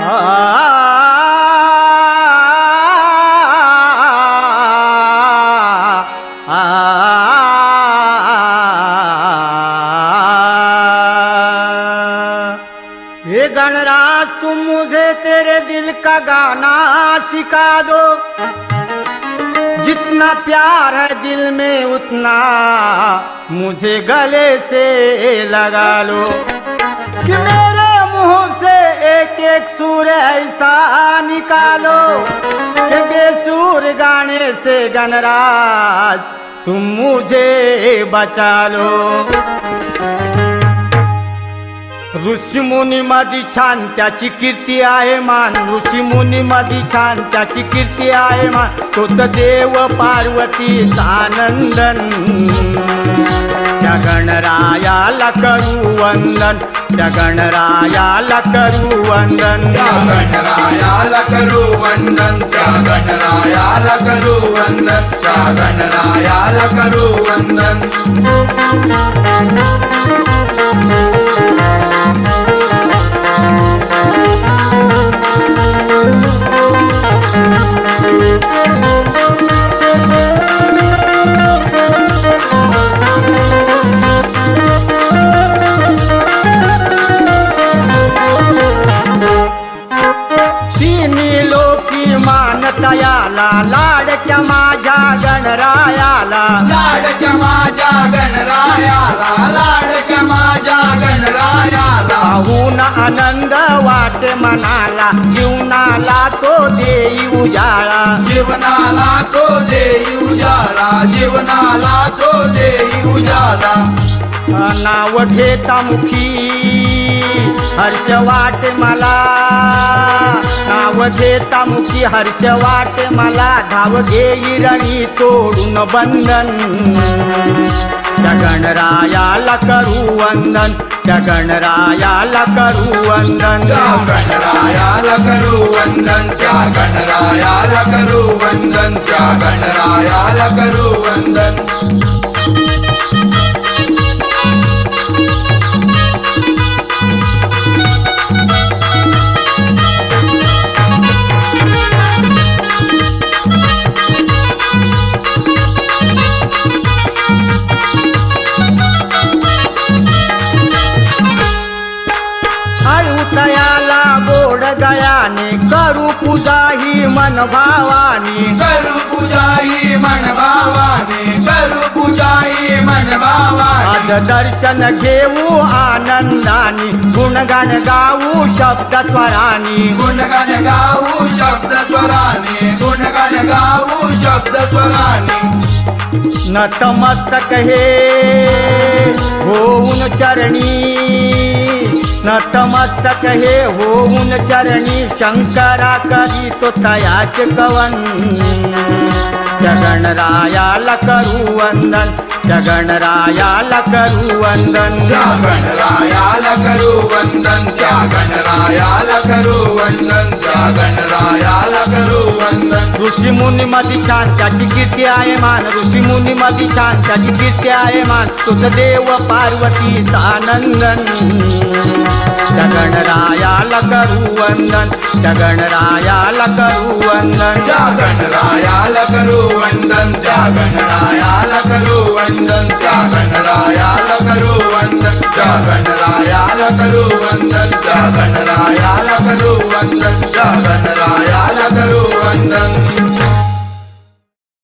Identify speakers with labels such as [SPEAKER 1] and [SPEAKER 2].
[SPEAKER 1] हे गणराज तुम मुझे तेरे दिल का गाना सिखा दो, जितना प्यार है दिल में उतना मुझे गले से लगा लो, कि मेरे मुंह से एक एक सुर ऐसा निकालो कि बेसुर गाने से गणराज तुम मुझे बचा लो। ऋषी मुनी मधी छान त्याची कीर्ती आहे मान, ऋषी मुनी मधी छान त्याची कीर्ती आहे मान, तोच देव पार्वतीचा आनंदन, त्या गणरायाला करू वंदन, त्या गणरायाला करू वंदन,
[SPEAKER 2] त्या गणरायाला करू वंदन, त्या गणरायाला करू वंदन, त्या गणरायाला करू वंदन।
[SPEAKER 1] याला लाडक्या माझ्या गणरायाला,
[SPEAKER 2] लाडक्या माझ्या गणरायाला, लाडक्या माझ्या गणरायाला,
[SPEAKER 1] पाहून आनंद वाटे मनाला, जीवनाला तो देई उजाळा,
[SPEAKER 2] जीवनाला तो देई उजाळा, जीवनाला तो देई उजाळा।
[SPEAKER 1] नाव घेता मुखी हर्ष वाटे मला, नाव घेता मुखी हर्ष वाटे मला, धाव घेई रणी तोडून बंधन, त्या गणरायाला करू वंदन, त्या गणरायाला करू वंदन,
[SPEAKER 2] त्या गणरायाला करू वंदन, त्या गणरायाला करू वंदन, त्या गणरायाला करू वंदन।
[SPEAKER 1] तयाला गोड गयाने करू पूजा ही मन भावानी,
[SPEAKER 2] करू पूजा ही मन भावानी, करू पूजा ही मन भावानी,
[SPEAKER 1] आज दर्शन घेऊ आनंदानी, गुणगान गाऊ शब्द स्वरानी,
[SPEAKER 2] गुणगान गाऊ शब्द स्वरानी, गुणगान गाऊ शब्द स्वरानी।
[SPEAKER 1] नतमस्तक हे होऊन चरणी, नतमस्तक हे होऊन चरणी, शंकरा करी तो तयाचे कवन, त्या गणरायाला करू वंदन, त्या गणरायाला करू वंदन,
[SPEAKER 2] त्या गणरायाला करू वंदन, त्या गणरायाला करू वंदन, त्या गणरायाला करू वंदन।
[SPEAKER 1] ऋषी मुनी मधी छान त्याची कीर्ती आहे मान, ऋषी मुनी मधी छान त्याची कीर्ती आहे मान, तुझ देव पार्वतीचा आनंदन, त्या गणरायाला करू वंदन, त्या गणरायाला करू वंदन,
[SPEAKER 2] त्या गणरायाला करू वंदन, त्या गणरायाला करू वंदन, त्या गणरायाला करू वंदन, त्या गणरायाला करू वंदन, त्या गणरायाला